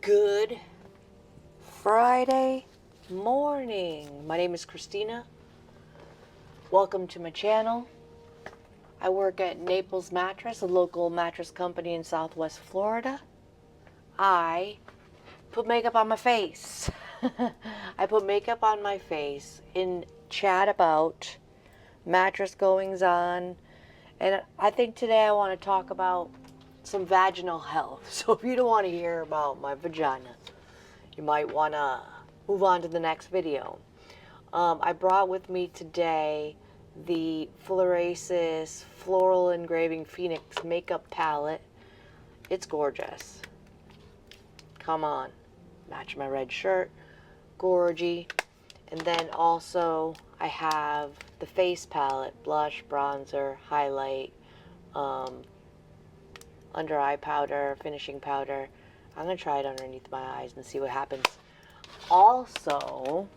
Good Friday morning. My name is Christina. Welcome to my channel. I work at Naples Mattress, a local mattress company in Southwest Florida. I put makeup on my face. I put makeup on my face and chat about mattress goings on. And I think today I want to talk about some vaginal health. So if you don't want to hear about my vagina, you might want to move on to the next video. I brought with me today the Florasis Floral Engraving Phoenix Makeup Palette. It's gorgeous. Come on. Match my red shirt. Gorgy. And then also I have the face palette, blush, bronzer, highlight, under eye powder, finishing powder. I'm going to try it underneath my eyes and see what happens. Also,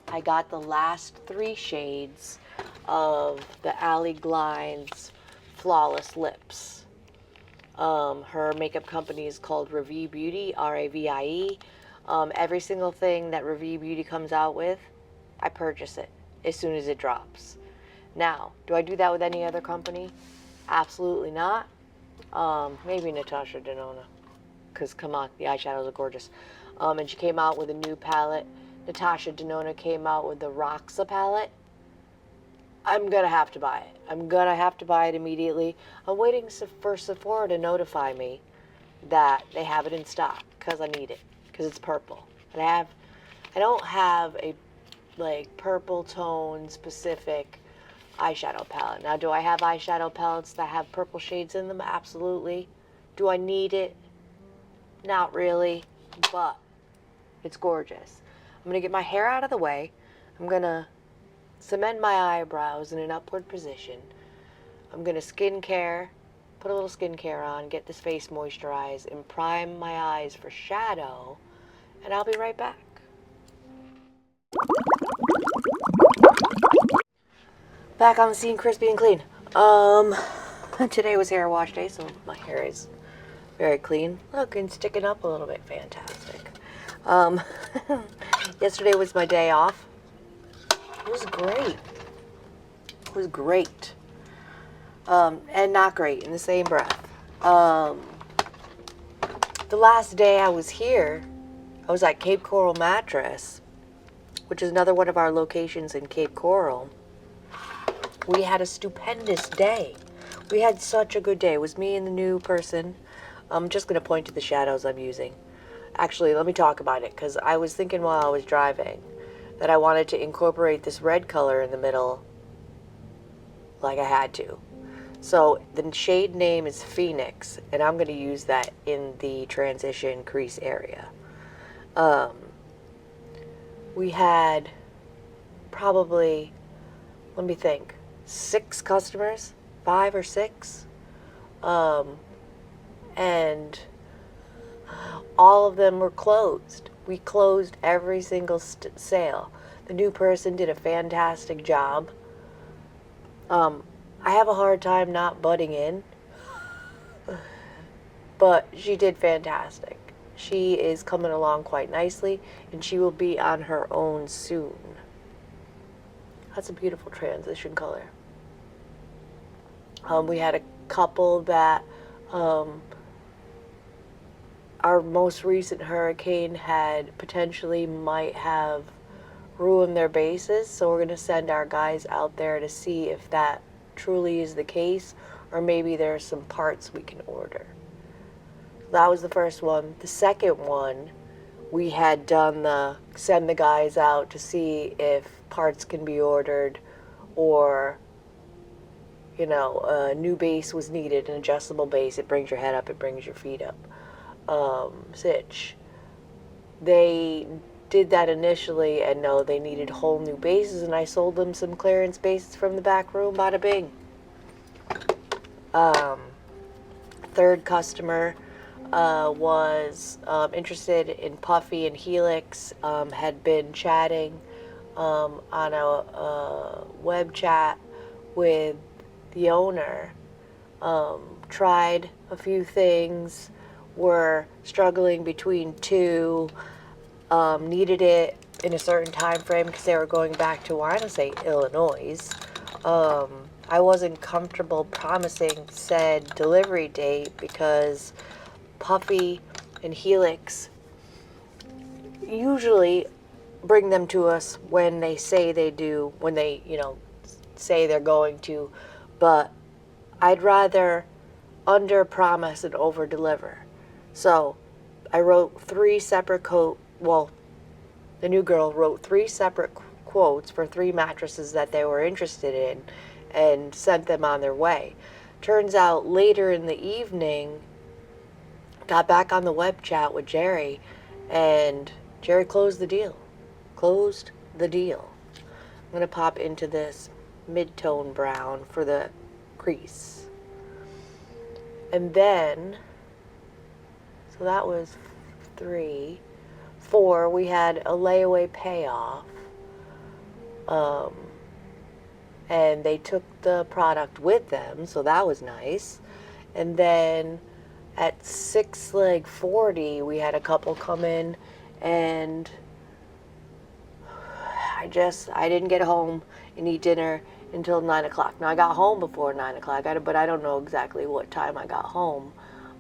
I got the last 3 shades of the Ali Glines Flawless Lips. Her makeup company is called Ravie Beauty, R-A-V-I-E. Every single thing that Ravie Beauty comes out with, I purchase it as soon as it drops. Now, do I do that with any other company? Absolutely not. Maybe Natasha Denona, because come on, the eyeshadows are gorgeous. And she came out with a new palette. Natasha Denona came out with the Roxa palette. I'm gonna have to buy it. I'm gonna have to buy it immediately. I'm waiting for Sephora to notify me that they have it in stock, because I need it, because it's purple. And I don't have a like purple tone specific eyeshadow palette. Now, do I have eyeshadow palettes that have purple shades in them? Absolutely. Do I need it? Not really, but it's gorgeous. I'm going to get my hair out of the way. I'm going to cement my eyebrows in an upward position. I'm going to skincare, put a little skincare on, get this face moisturized, and prime my eyes for shadow, and I'll be right back. Back on the scene, crispy and clean. Today was hair wash day, so my hair is very clean. Look, and sticking up a little bit. Fantastic. Yesterday was my day off. It was great. It was great. And not great in the same breath. The last day I was here, I was at Cape Coral Mattress, which is another one of our locations in Cape Coral. We had a stupendous day. We had such a good day. It was me and the new person. I'm just going to point to the shadows I'm using. Actually, let me talk about it, because I was thinking while I was driving that I wanted to incorporate this red color in the middle like I had to. So the shade name is Phoenix, and I'm going to use that in the transition crease area. We had probably, let me think, 6 customers, 5 or 6, and all of them were closed. We closed every single sale. The new person did a fantastic job. I have a hard time not butting in, but she did fantastic. She is coming along quite nicely, and she will be on her own soon. That's a beautiful transition color. We had a couple that our most recent hurricane had potentially might have ruined their bases, so we're going to send our guys out there to see if that truly is the case, or maybe there are some parts we can order. That was the first one. The second one, we had done send the guys out to see if parts can be ordered, or, you know, a new base was needed, an adjustable base. It brings your head up, it brings your feet up. Sitch. They did that initially, and no, they needed whole new bases, and I sold them some clearance bases from the back room, bada bing. Third customer was interested in Puffy and Helix, had been chatting on a web chat with the owner, tried a few things, were struggling between two, needed it in a certain time frame because they were going back to, I want to say, Illinois. I wasn't comfortable promising said delivery date because Puffy and Helix usually bring them to us when they say they do, when they, say they're going to, but I'd rather under promise and over deliver. So I wrote three separate the new girl wrote three separate quotes for three mattresses that they were interested in and sent them on their way. Turns out later in the evening, got back on the web chat with Jerry, and Jerry closed the deal. I'm going to pop into this mid-tone brown for the crease. And then, so that was 3. 4, we had a layaway payoff. And they took the product with them, so that was nice. And then at 6:40, we had a couple come in, and I didn't get home and eat dinner until 9 o'clock. Now, I got home before 9 o'clock, but I don't know exactly what time I got home.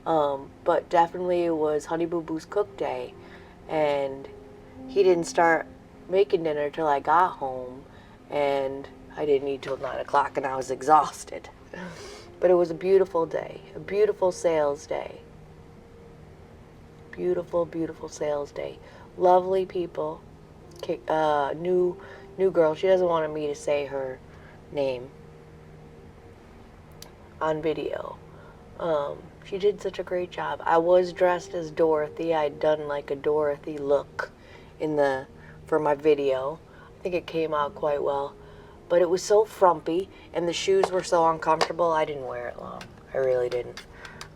But definitely it was Honey Boo Boo's cook day, and he didn't start making dinner till I got home, and I didn't eat till 9 o'clock, and I was exhausted. But it was a beautiful day, a beautiful sales day. Beautiful, beautiful sales day. Lovely people. New girl. She doesn't want me to say her name on video. She did such a great job. I was dressed as Dorothy. I'd done like a Dorothy look for my video. I think it came out quite well. But it was so frumpy, and the shoes were so uncomfortable, I didn't wear it long. I really didn't.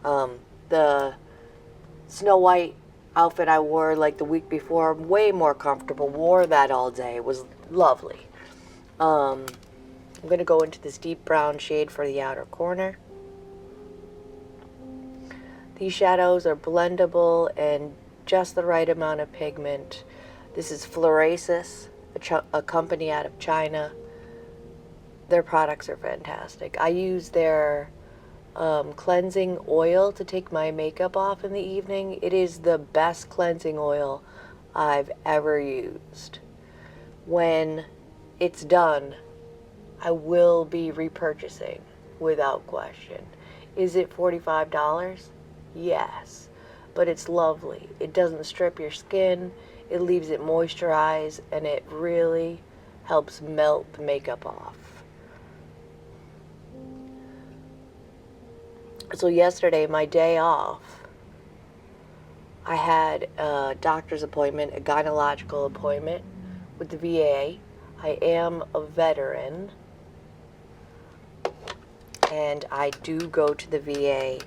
The Snow White outfit I wore like the week before, way more comfortable. Wore that all day. It was lovely. I'm going to go into this deep brown shade for the outer corner. These shadows are blendable and just the right amount of pigment. This is Florasis, a company out of China. Their products are fantastic. I use their cleansing oil to take my makeup off in the evening. It is the best cleansing oil I've ever used. When it's done, I will be repurchasing without question. Is it $45? Yes, but it's lovely. It doesn't strip your skin. It leaves it moisturized, and it really helps melt the makeup off. So yesterday, my day off, I had a doctor's appointment, a gynecological appointment with the VA. I am a veteran, and I do go to the VA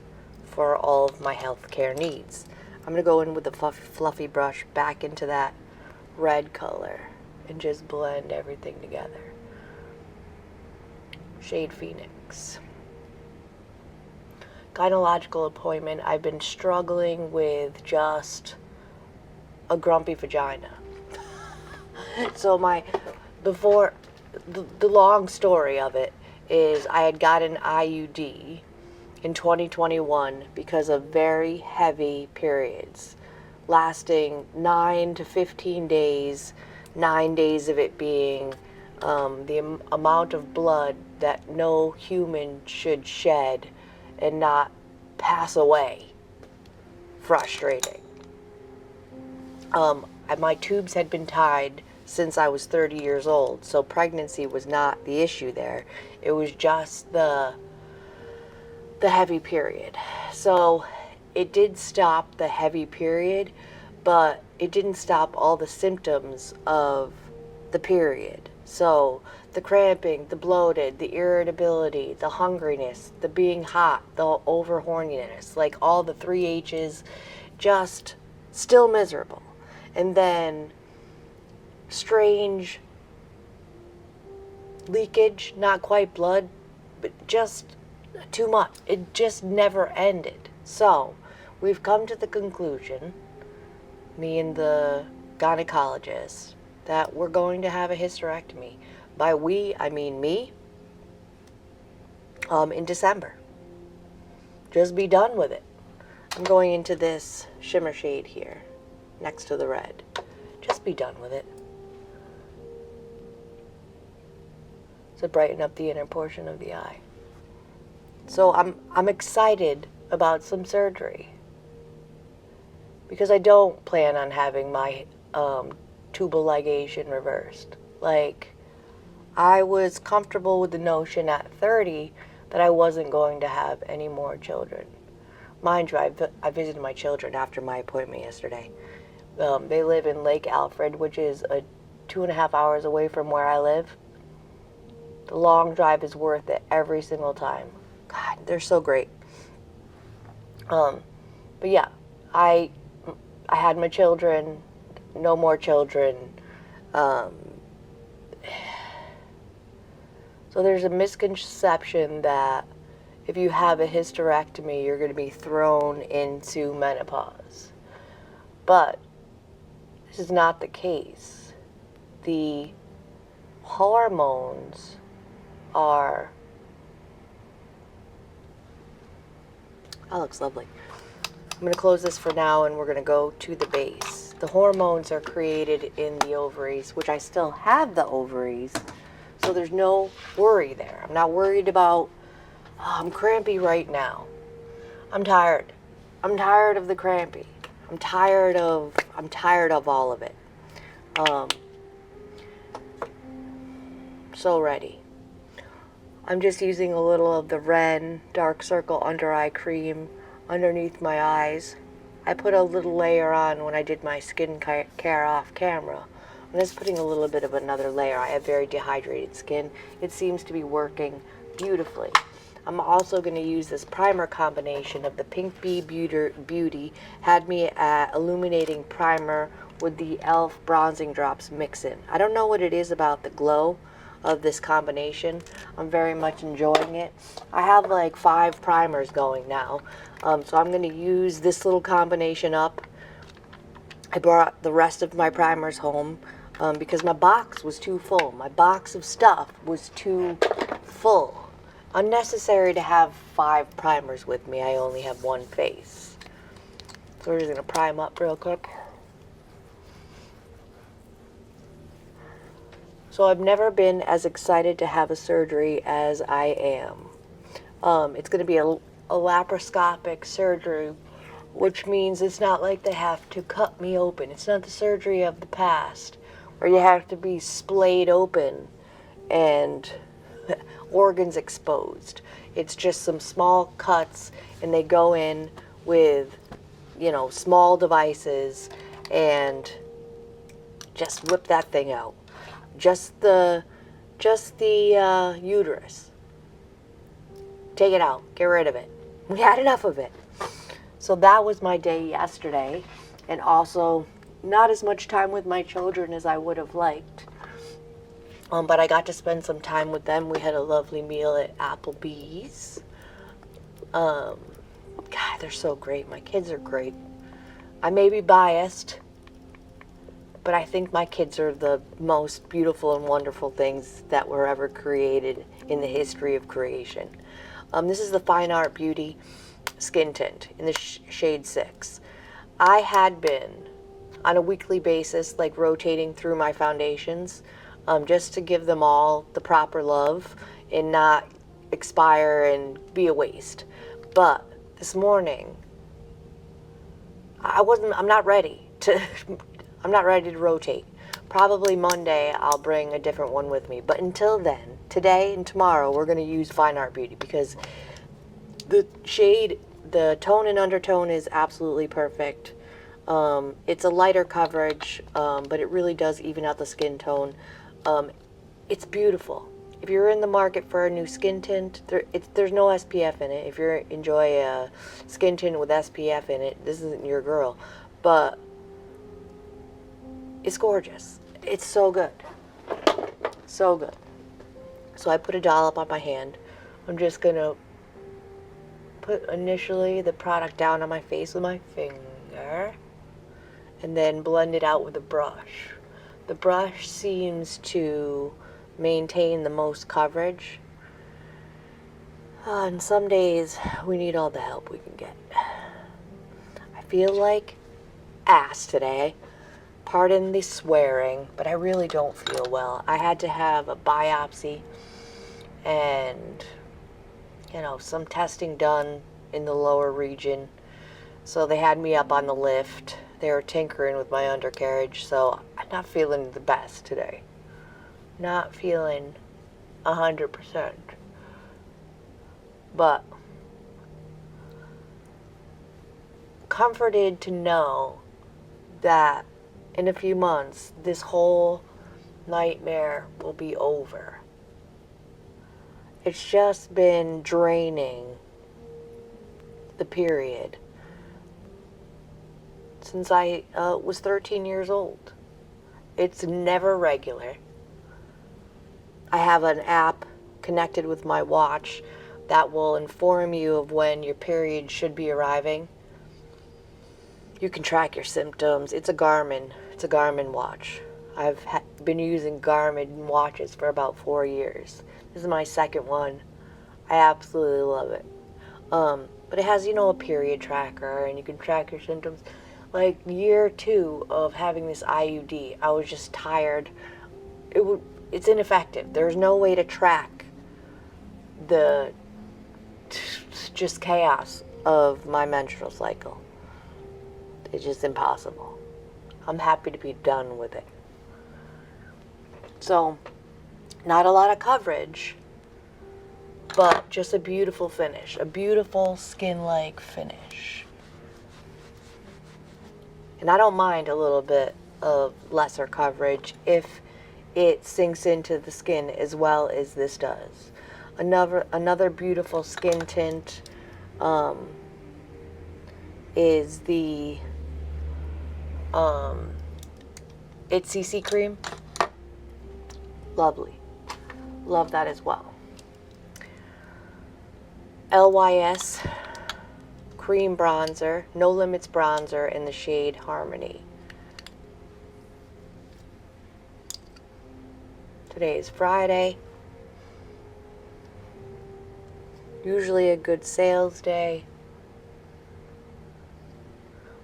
for all of my health care needs. I'm going to go in with the fluffy brush back into that red color and just blend everything together. Shade Phoenix. Gynecological appointment, I've been struggling with just a grumpy vagina. So the long story of it is I had got an IUD in 2021 because of very heavy periods lasting 9 to 15 days, 9 days of it being the amount of blood that no human should shed and not pass away. Frustrating. My tubes had been tied since I was 30 years old, so pregnancy was not the issue there. It was just the heavy period. So it did stop the heavy period, but it didn't stop all the symptoms of the period. So the cramping, the bloated, the irritability, the hungriness, the being hot, the over horniness, like all the 3 H's, just still miserable. And then strange leakage, not quite blood, but just too much. It just never ended. So we've come to the conclusion, me and the gynecologist, that we're going to have a hysterectomy. By we, I mean me, in December. Just be done with it. I'm going into this shimmer shade here, next to the red. Just be done with it. To brighten up the inner portion of the eye. So I'm excited about some surgery, because I don't plan on having my tubal ligation reversed. Like, I was comfortable with the notion at 30 that I wasn't going to have any more children. Mind you, I visited my children after my appointment yesterday. They live in Lake Alfred, which is 2.5 hours away from where I live. The long drive is worth it every single time. God, they're so great. But yeah, I had my children, no more children. So there's a misconception that if you have a hysterectomy, you're going to be thrown into menopause. But this is not the case. The hormones are... That looks lovely. I'm going to close this for now, and we're going to go to the base. The hormones are created in the ovaries, which I still have the ovaries, so there's no worry there. I'm not worried about, oh, I'm crampy right now. I'm tired. I'm tired of the crampy. I'm tired of all of it. So ready. I'm just using a little of the Ren Dark Circle Under Eye Cream underneath my eyes. I put a little layer on when I did my skin care off camera. I'm just putting a little bit of another layer. I have very dehydrated skin. It seems to be working beautifully. I'm also going to use this primer combination of the Pink Bee Beauty Had Me at Illuminating Primer with the e.l.f. Bronzing Drops Mix-In. I don't know what it is about the glow of this combination. I'm very much enjoying it. I have like 5 primers going now, so I'm going to use this little combination up. I brought the rest of my primers home because my box was too full. My box of stuff was too full. Unnecessary to have 5 primers with me. I only have 1 face. So we're just going to prime up real quick. So I've never been as excited to have a surgery as I am. It's going to be a laparoscopic surgery, which means it's not like they have to cut me open. It's not the surgery of the past, where you have to be splayed open and organs exposed. It's just some small cuts, and they go in with, you know, small devices and just whip that thing out. Just the uterus. Take it out. Get rid of it. We had enough of it. So that was my day yesterday, and also not as much time with my children as I would have liked. But I got to spend some time with them. We had a lovely meal at Applebee's. God, they're so great. My kids are great. I may be biased, but I think my kids are the most beautiful and wonderful things that were ever created in the history of creation. This is the Fine Art Beauty Skin Tint in the shade 6. I had been, on a weekly basis, like rotating through my foundations, just to give them all the proper love and not expire and be a waste. But this morning, I'm not ready to rotate. Probably Monday I'll bring a different one with me. But until then, today and tomorrow, we're going to use Fine Art Beauty because the shade, the tone and undertone is absolutely perfect. It's a lighter coverage, but it really does even out the skin tone. It's beautiful. If you're in the market for a new skin tint, there's no SPF in it. If you enjoy a skin tint with SPF in it, this isn't your girl. But it's gorgeous. It's so good. So good. So I put a dollop on my hand. I'm just going to put initially the product down on my face with my finger and then blend it out with a brush. The brush seems to maintain the most coverage. And some days we need all the help we can get. I feel like ass today. Pardon the swearing, but I really don't feel well. I had to have a biopsy and, you know, some testing done in the lower region. So they had me up on the lift. They were tinkering with my undercarriage, so I'm not feeling the best today. Not feeling 100%. But comforted to know that in a few months, this whole nightmare will be over. It's just been draining, the period, since I was 13 years old. It's never regular. I have an app connected with my watch that will inform you of when your period should be arriving. You can track your symptoms. It's a Garmin watch. I've been using Garmin watches for about 4 years. This is my second one. I absolutely love it. But it has, you know, a period tracker, and you can track your symptoms. Like year 2 of having this IUD, I was just tired. It's ineffective. There's no way to track the just chaos of my menstrual cycle. It's just impossible. I'm happy to be done with it. So, not a lot of coverage, but just a beautiful finish. A beautiful skin-like finish. And I don't mind a little bit of lesser coverage if it sinks into the skin as well as this does. Another beautiful skin tint is the It's CC cream. Lovely. Love that as well. LYS cream bronzer, No Limits bronzer in the shade Harmony. Today is Friday. Usually a good sales day.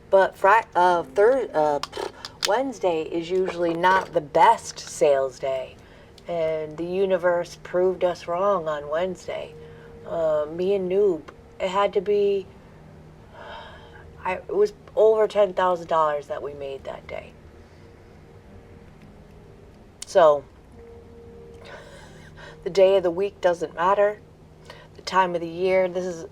But Wednesday is usually not the best sales day. And the universe proved us wrong on Wednesday. Me and Noob, it had to be, it was over $10,000 that we made that day. So, the day of the week doesn't matter. The time of the year, this is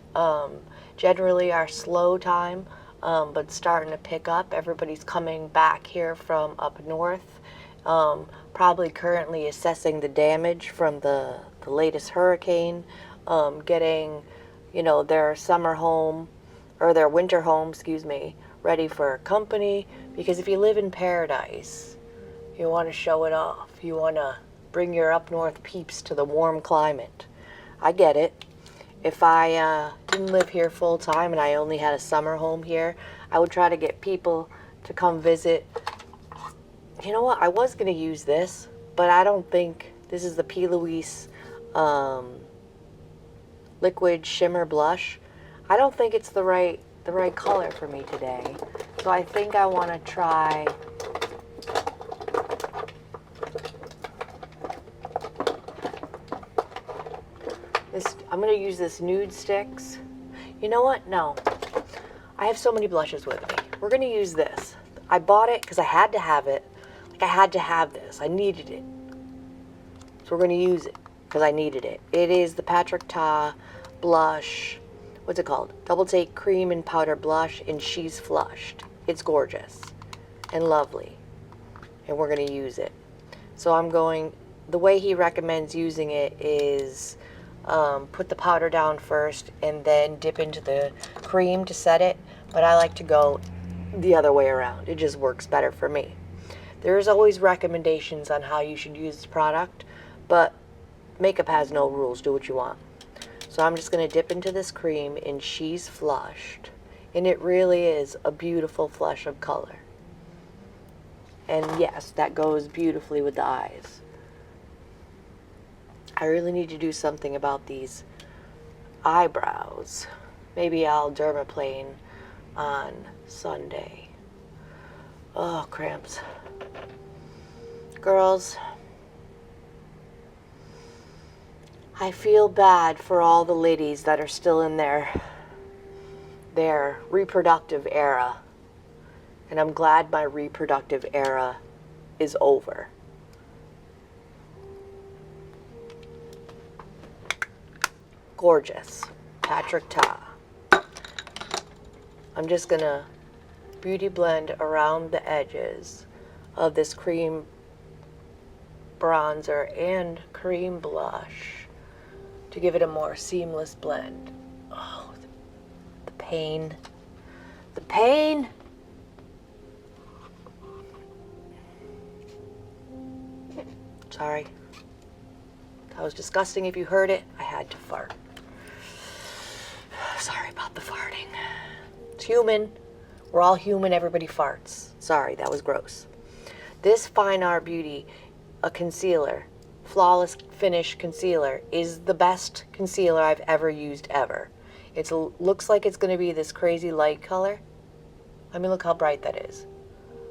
generally our slow time, but starting to pick up. Everybody's coming back here from up north, probably currently assessing the damage from the latest hurricane, getting, you know, their summer home, or their winter home, excuse me, ready for company. Because if you live in paradise, you want to show it off. You want to bring your up north peeps to the warm climate. I get it. If I didn't live here full time and I only had a summer home here, I would try to get people to come visit. You know what? I was going to use this, but I don't think this is the P. Louise liquid shimmer blush. I don't think it's the right color for me today. So I think I want to try this. I'm going to use this Nude Sticks. You know what? No. I have so many blushes with me. We're going to use this. I bought it because I had to have it. Like, I had to have this. I needed it. So we're going to use it because I needed it. It is the Patrick Ta blush. What's it called? Double Take Cream and Powder Blush in She's Flushed. It's gorgeous and lovely. And we're going to use it. So I'm going, the way he recommends using it is put the powder down first and then dip into the cream to set it. But I like to go the other way around. It just works better for me. There's always recommendations on how you should use the product, but makeup has no rules. Do what you want. So I'm just going to dip into this cream in She's Flushed. And it really is a beautiful flush of color. And yes, that goes beautifully with the eyes. I really need to do something about these eyebrows. Maybe I'll dermaplane on Sunday. Oh, cramps. Girls, I feel bad for all the ladies that are still in their reproductive era. And I'm glad my reproductive era is over. Gorgeous. Patrick Ta. I'm just gonna beauty blend around the edges of this cream bronzer and cream blush to give it a more seamless blend. Oh, the pain. The pain! Sorry. That was disgusting if you heard it. I had to fart. Sorry about the farting. It's human. We're all human. Everybody farts. Sorry, that was gross. This Fine Art Beauty, a concealer, flawless finish concealer, is the best concealer I've ever used ever. It looks like it's going to be this crazy light color. I mean, look how bright that is.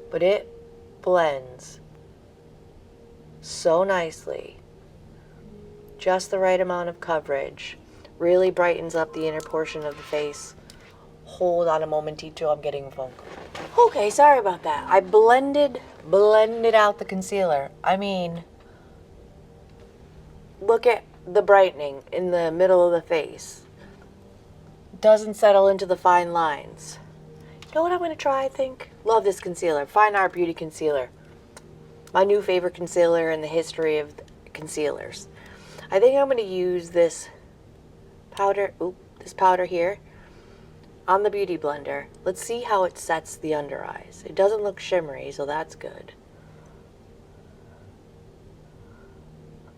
But it blends so nicely. Just the right amount of coverage. Really brightens up the inner portion of the face. Hold on a momentito, I'm getting a phone call. Okay, sorry about that. I blended out the concealer. I mean, look at the brightening in the middle of the face. Doesn't settle into the fine lines. You know what I'm going to try, I think? Love this concealer. Fine Art Beauty Concealer. My new favorite concealer in the history of concealers. I think I'm going to use this powder, this powder here on the Beauty Blender. Let's see how it sets the under eyes. It doesn't look shimmery, so that's good.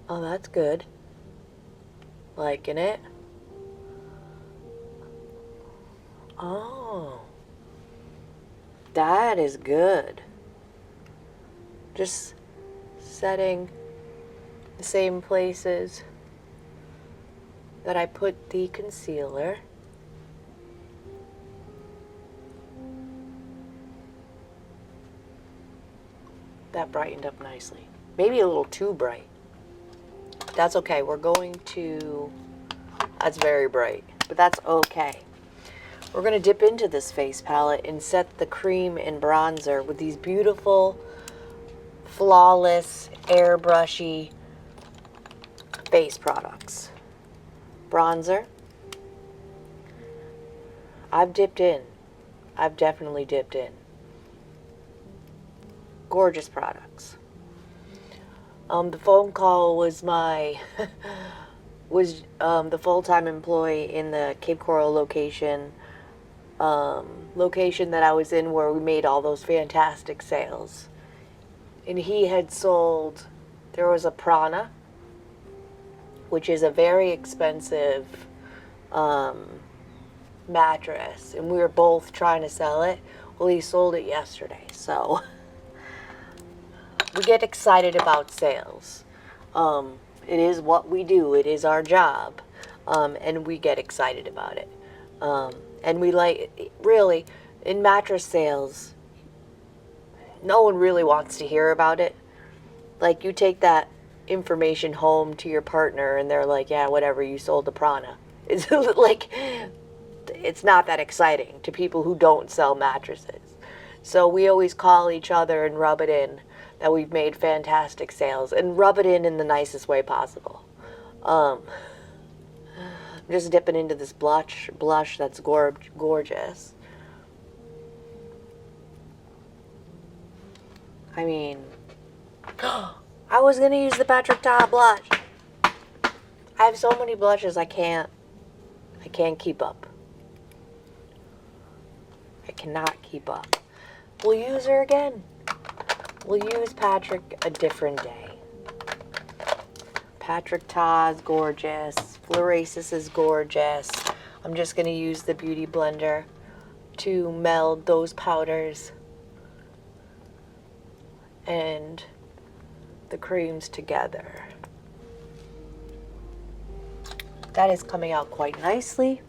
Oh, that's good. Liking it. Oh, that is good. Just setting the same places that I put the concealer. That brightened up nicely. Maybe a little too bright. That's okay. We're going to... That's very bright, but that's okay. We're going to dip into this face palette and set the cream and bronzer with these beautiful, flawless, airbrushy face products. Bronzer. I've dipped in. I've definitely dipped in. Gorgeous products. The phone call was my the full-time employee in the Cape Coral location that I was in, where we made all those fantastic sales. And he had sold, there was a prana, which is a very expensive mattress, and we were both trying to sell it. Well, he sold it yesterday, so we get excited about sales. It is what we do. It is our job, and we get excited about it. And we like, really, in mattress sales, no one really wants to hear about it. Like, you take that information home to your partner and they're like, yeah, whatever, you sold the prana. It's like, it's not that exciting to people who don't sell mattresses. So we always call each other and rub it in that we've made fantastic sales, and rub it in the nicest way possible. I'm just dipping into this blush that's gorgeous. I mean, I was gonna use the Patrick Ta blush. I have so many blushes, I can't keep up. I cannot keep up. We'll use her again. We'll use Patrick a different day. Patrick Ta's gorgeous. Florasis is gorgeous. I'm just going to use the Beauty Blender to meld those powders and the creams together. That is coming out quite nicely.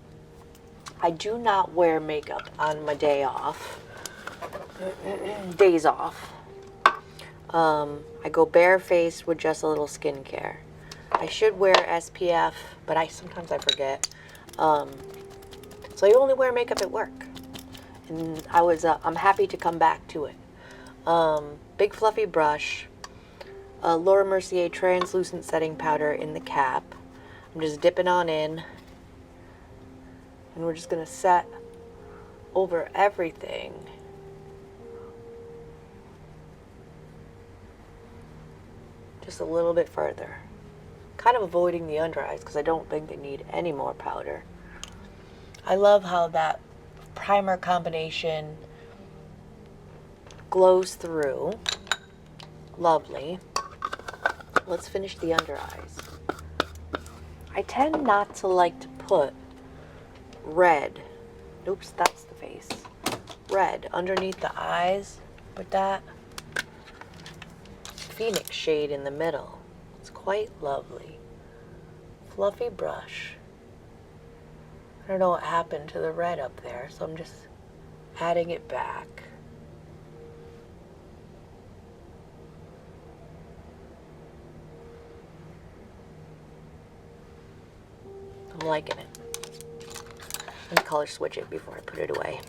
I do not wear makeup on my days off. I go barefaced with just a little skincare. I should wear SPF, but sometimes I forget. So I only wear makeup at work. And I'm happy to come back to it. Big fluffy brush, Laura Mercier translucent setting powder in the cap. I'm just dipping on in, and we're just gonna set over everything. Just a little bit further. Kind of avoiding the under eyes because I don't think they need any more powder. I love how that primer combination glows through. Lovely. Let's finish the under eyes. I tend not to like to put red, oops, that's the face, red underneath the eyes, but that Phoenix shade in the middle, it's quite lovely. Fluffy brush. I don't know what happened to the red up there, so I'm just adding it back. I'm liking it. Let me color switch it before I put it away.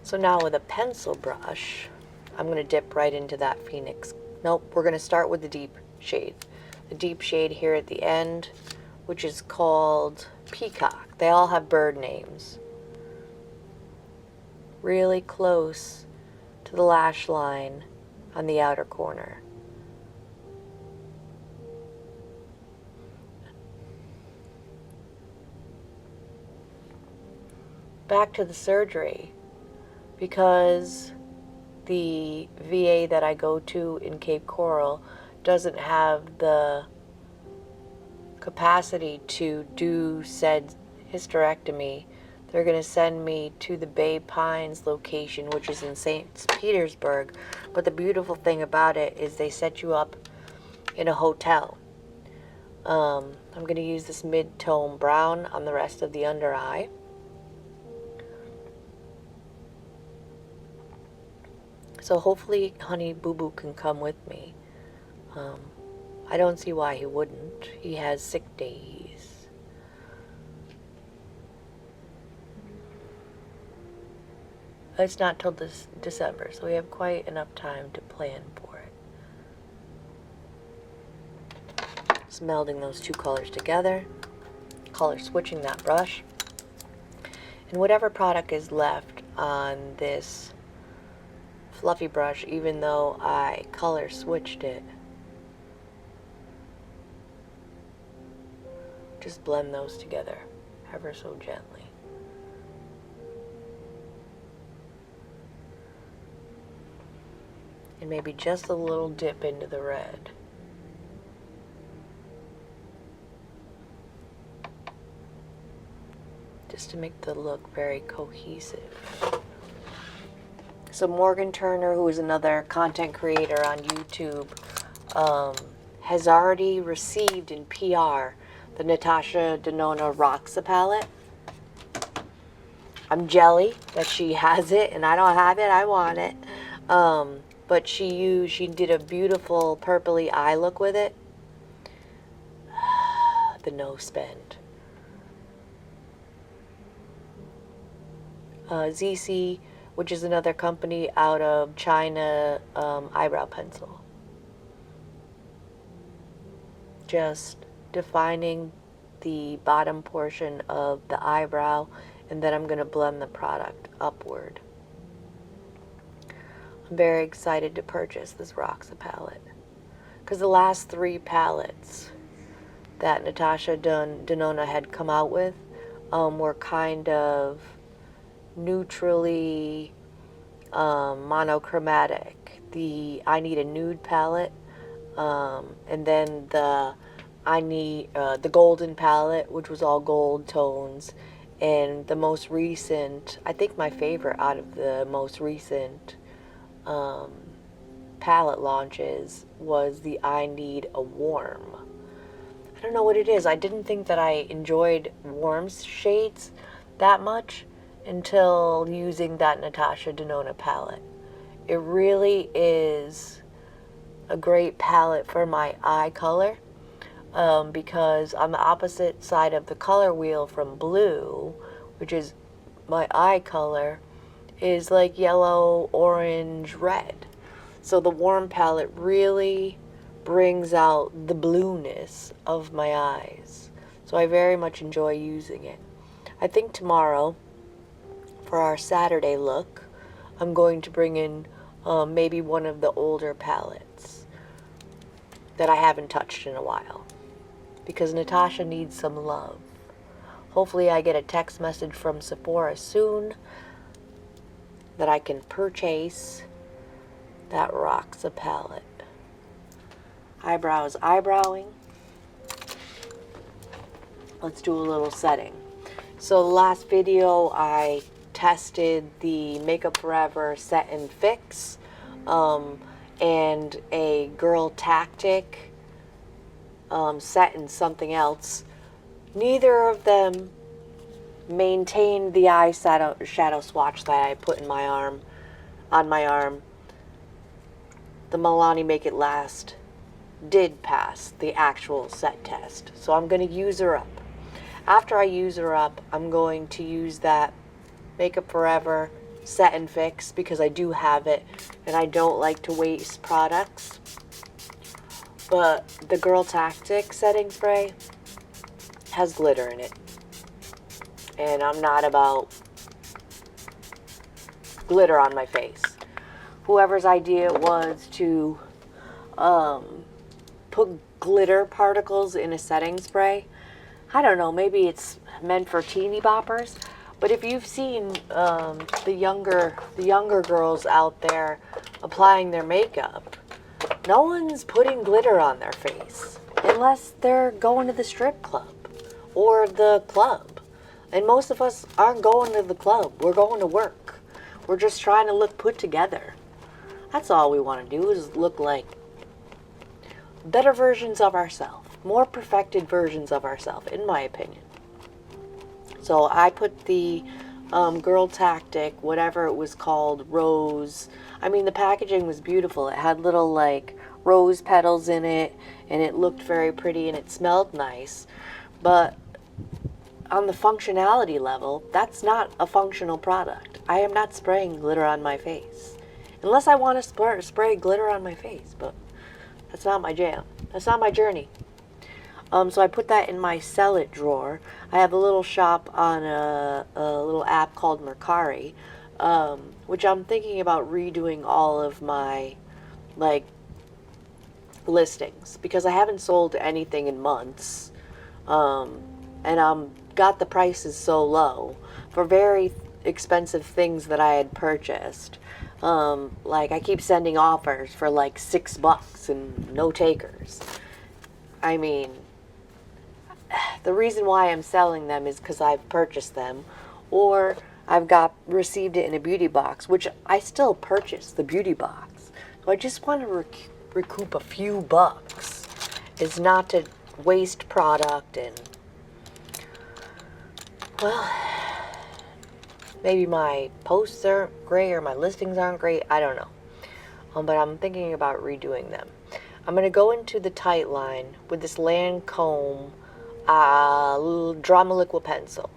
So now with a pencil brush, I'm going to dip right into that Phoenix. Nope, we're going to start with the deep shade. The deep shade here at the end, which is called Peacock. They all have bird names. Really close to the lash line on the outer corner. Back to the surgery, because the VA that I go to in Cape Coral doesn't have the capacity to do said hysterectomy. They're going to send me to the Bay Pines location, which is in St. Petersburg. But the beautiful thing about it is they set you up in a hotel. I'm going to use this mid-tone brown on the rest of the under eye. So hopefully Honey Boo Boo can come with me. I don't see why he wouldn't. He has sick days. It's not till this December, so we have quite enough time to plan for it. Just melding those two colors together. Color switching that brush. And whatever product is left on this fluffy brush, even though I color switched it, just blend those together ever so gently. And maybe just a little dip into the red. Just to make the look very cohesive. So Morgan Turner, who is another content creator on YouTube, has already received in PR the Natasha Denona Roxa palette. I'm jelly that she has it and I don't have it. I want it. But she did a beautiful purpley eye look with it. The no spend. Zeesea, which is another company out of China, eyebrow pencil. Just defining the bottom portion of the eyebrow, and then I'm going to blend the product upward. I'm very excited to purchase this Roxa palette, because the last three palettes that Natasha Denona had come out with were kind of neutrally monochromatic. The I Need a Nude palette, and then the I need the golden palette, which was all gold tones, and the most recent, I think my favorite out of the most recent palette launches was the I Need a Warm. I don't know what it is. I didn't think that I enjoyed warm shades that much until using that Natasha Denona palette. It really is a great palette for my eye color, because on the opposite side of the color wheel from blue, which is my eye color, is like yellow, orange, red. So the warm palette really brings out the blueness of my eyes. So I very much enjoy using it. I think tomorrow, for our Saturday look, I'm going to bring in maybe one of the older palettes that I haven't touched in a while, because Natasha needs some love. Hopefully I get a text message from Sephora soon that I can purchase that Roxa palette. Eyebrows eyebrowing. Let's do a little setting. So the last video I tested the Makeup Forever Set and Fix and a Girl Tactic set and something else. Neither of them maintained the eye shadow swatch that I put in my arm, on my arm. The Milani Make It Last did pass the actual set test, so I'm going to use her up. After I use her up, I'm going to use that Makeup Forever Set and Fix, because I do have it and I don't like to waste products. But the Girl Tactic setting spray has glitter in it, and I'm not about glitter on my face. Whoever's idea it was to put glitter particles in a setting spray, I don't know, maybe it's meant for teeny boppers. But if you've seen the younger girls out there applying their makeup, no one's putting glitter on their face unless they're going to the strip club or the club. And most of us aren't going to the club. We're going to work. We're just trying to look put together. That's all we want to do, is look like better versions of ourselves, more perfected versions of ourselves, in my opinion. So I put the Girl Tactic, whatever it was called, rose. I mean, the packaging was beautiful. It had little like rose petals in it, and it looked very pretty, and it smelled nice. But on the functionality level, that's not a functional product. I am not spraying glitter on my face. Unless I want to spray glitter on my face, but that's not my jam. That's not my journey. So I put that in my sell it drawer. I have a little shop on a little app called Mercari, which I'm thinking about redoing all of my like listings, because I haven't sold anything in months, and got the prices so low for very expensive things that I had purchased. Like I keep sending offers for like $6 and no takers. I mean, the reason why I'm selling them is because I've purchased them, or I've received it in a beauty box, which I still purchase the beauty box. So I just want to recoup a few bucks. It's not to waste product, and well, maybe my posts aren't great or my listings aren't great. I don't know. But I'm thinking about redoing them. I'm going to go into the tight line with this Lancome Drama Liquid Pencil.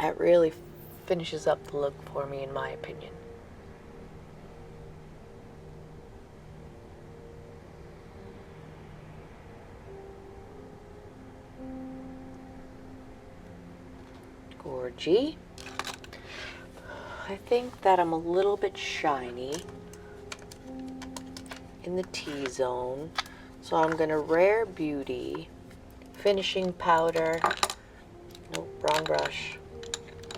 That really finishes up the look for me, in my opinion. Gorgy. I think that I'm a little bit shiny in the T-zone, so I'm going to Rare Beauty finishing powder Nope, wrong brush.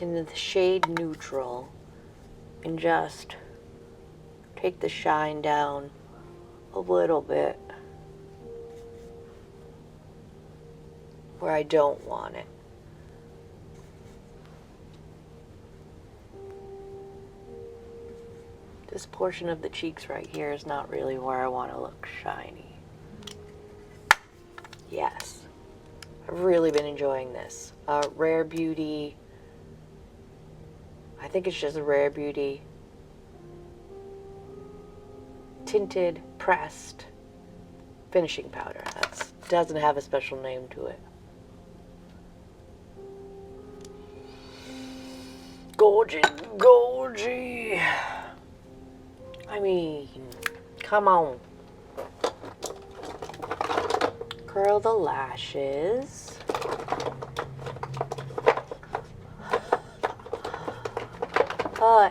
In the shade Neutral, and just take the shine down a little bit where I don't want it. This portion of the cheeks right here is not really where I want to look shiny. Yes. I've really been enjoying this. Rare Beauty. I think it's just a Rare Beauty tinted pressed finishing powder. That doesn't have a special name to it. Gorgy, gorgy. I mean, come on. Curl the lashes.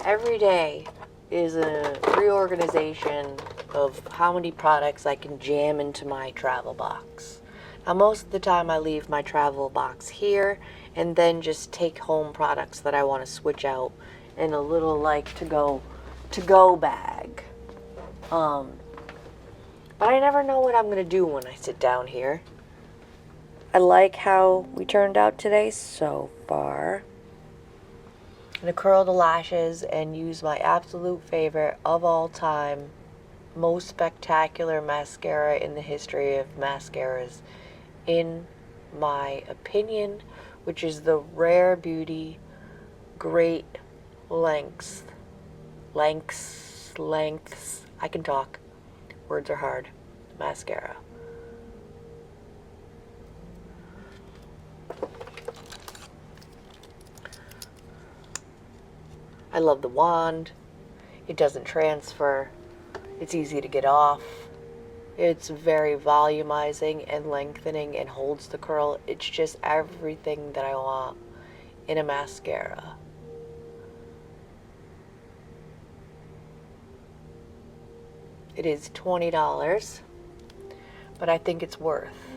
Every day is a reorganization of how many products I can jam into my travel box. Now, most of the time I leave my travel box here and then just take home products that I want to switch out in a little like to-go bag. But I never know what I'm going to do when I sit down here. I like how we turned out today so far. I'm going to curl the lashes and use my absolute favorite of all time, most spectacular mascara in the history of mascaras, in my opinion, which is the Rare Beauty Great Lengths. I can talk. Words are hard. Mascara. I love the wand. It doesn't transfer. It's easy to get off. It's very volumizing and lengthening and holds the curl. It's just everything that I want in a mascara. It is $20, but I think it's worth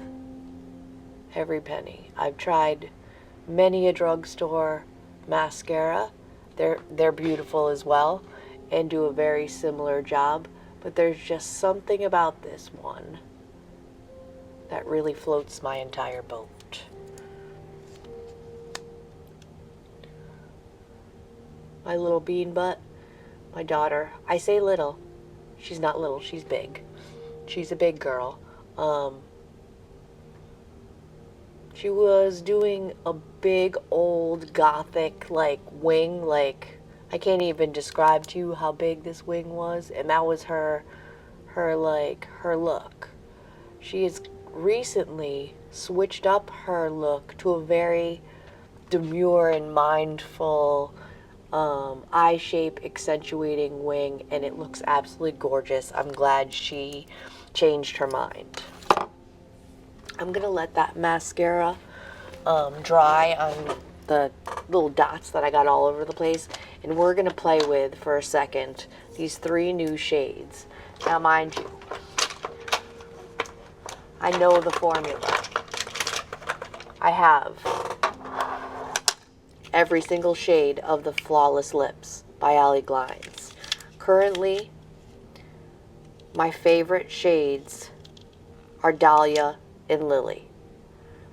every penny. I've tried many a drugstore mascara. They're beautiful as well and do a very similar job, but there's just something about this one that really floats my entire boat. My little bean butt, my daughter, I say little, she's not little, she's big. She's a big girl. She was doing a big old gothic like wing, like I can't even describe to you how big this wing was, and that was her look. She has recently switched up her look to a very demure and mindful eye shape accentuating wing, and it looks absolutely gorgeous. I'm glad she changed her mind. I'm gonna let that mascara dry on the little dots that I got all over the place, and we're gonna play with for a second these 3 new shades. Now mind you, I know the formula. I have every single shade of the Flawless Lips by Ali Glines. Currently, my favorite shades are Dahlia and Lily,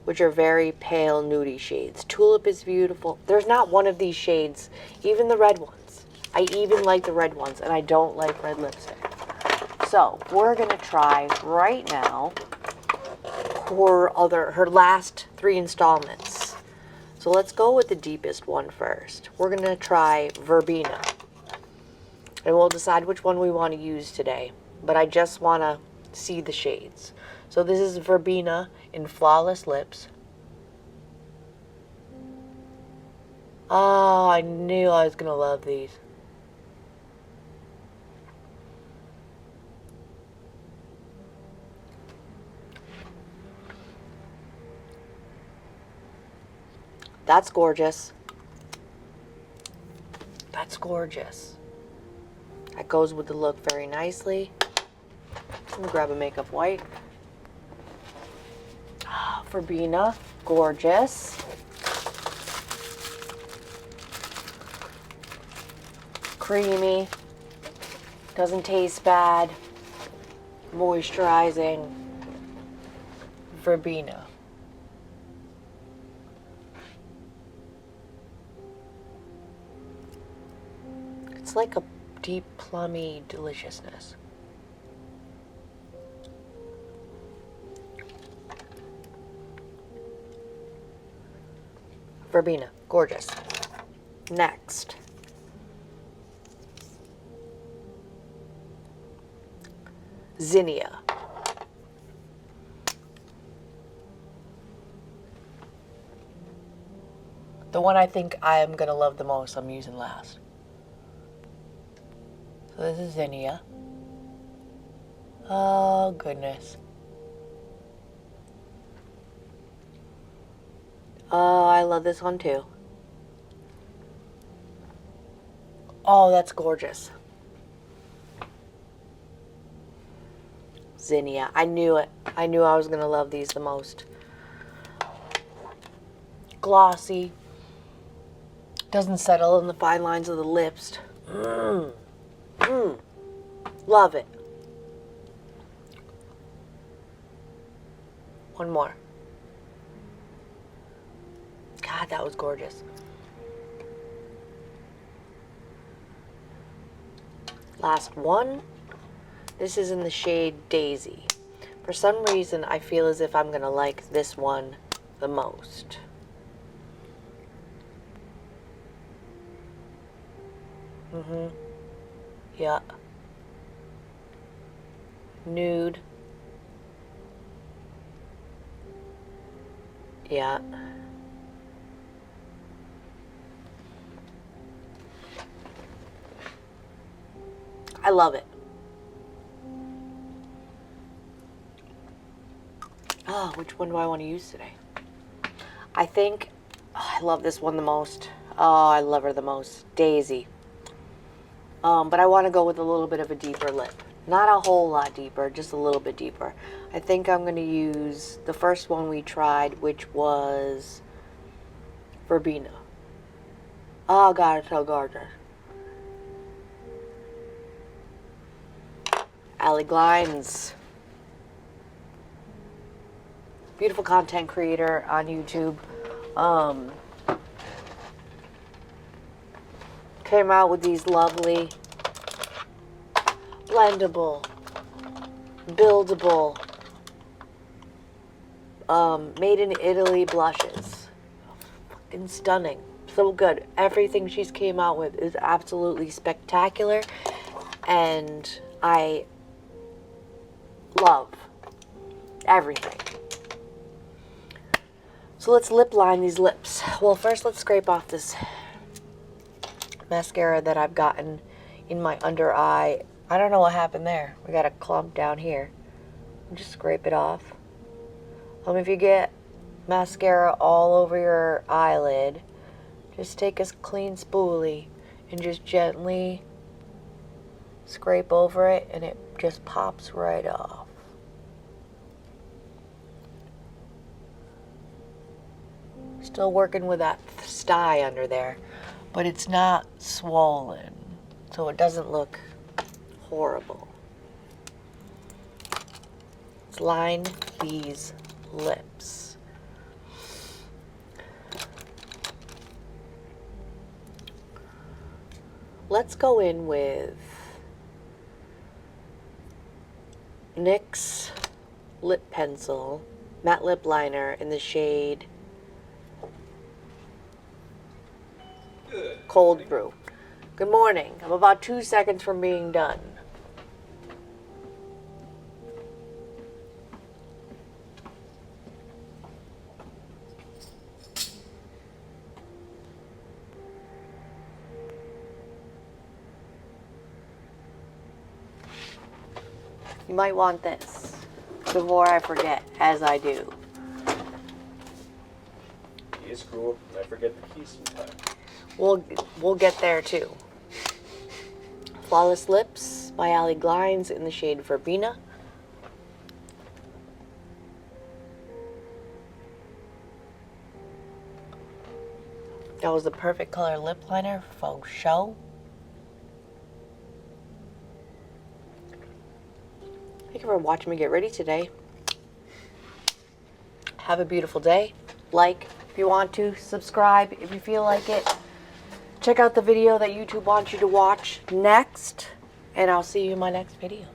which are very pale nudie shades. Tulip is beautiful. There's not one of these shades, even the red ones. I even like the red ones, and I don't like red lipstick. So we're gonna try right now her last 3 installments. So let's go with the deepest one first. We're gonna try Verbena, and we'll decide which one we want to use today, but I just want to see the shades. So this is Verbena in Flawless Lips. Oh, I knew I was gonna love these. That's gorgeous. That's gorgeous. That goes with the look very nicely. Let me grab a makeup wipe. Verbena, gorgeous. creamy. Doesn't taste bad. Moisturizing. Verbena. It's like a deep plummy deliciousness. Verbena, gorgeous. Next. Zeesea. The one I think I'm gonna love the most, I'm using last. So this is Zeesea. Oh goodness. Oh, I love this one too. Oh, that's gorgeous. Zeesea. I knew it. I knew I was gonna love these the most. Glossy. Doesn't settle in the fine lines of the lips. Love it. One more. God, that was gorgeous. Last one. This is in the shade Daisy. For some reason, I feel as if I'm going to like this one the most. Yeah. Nude. Yeah. I love it. Oh, which one do I want to use today? I think I love this one the most. Oh, I love her the most. Daisy. But I want to go with a little bit of a deeper lip. Not a whole lot deeper, just a little bit deeper. I think I'm going to use the first one we tried, which was Verbena. Oh, God, it's so gorgeous. Allie Glines. Beautiful content creator on YouTube. Came out with these lovely blendable, buildable, made in Italy blushes. Fucking stunning. So good. Everything she's came out with is absolutely spectacular, and I love everything. So let's lip line these lips. Well, first let's scrape off this mascara that I've gotten in my under eye. I don't know what happened there. We got a clump down here. Just scrape it off. If you get mascara all over your eyelid, just take a clean spoolie and just gently scrape over it, and it just pops right off. Still working with that sty under there, but it's not swollen, so it doesn't look horrible. Let's line these lips. Let's go in with NYX lip pencil, matte lip liner in the shade Cold Brew. Good morning. I'm about 2 seconds from being done. You might want this before I forget, as I do. Key is cool. I forget the keys sometimes. We'll get there too. Flawless Lips by Allie Glines in the shade Verbena. That was the perfect color lip liner, faux show. Thank you for watching me get ready today. Have a beautiful day. Like if you want to. Subscribe if you feel like it. Check out the video that YouTube wants you to watch next. And I'll see you in my next video.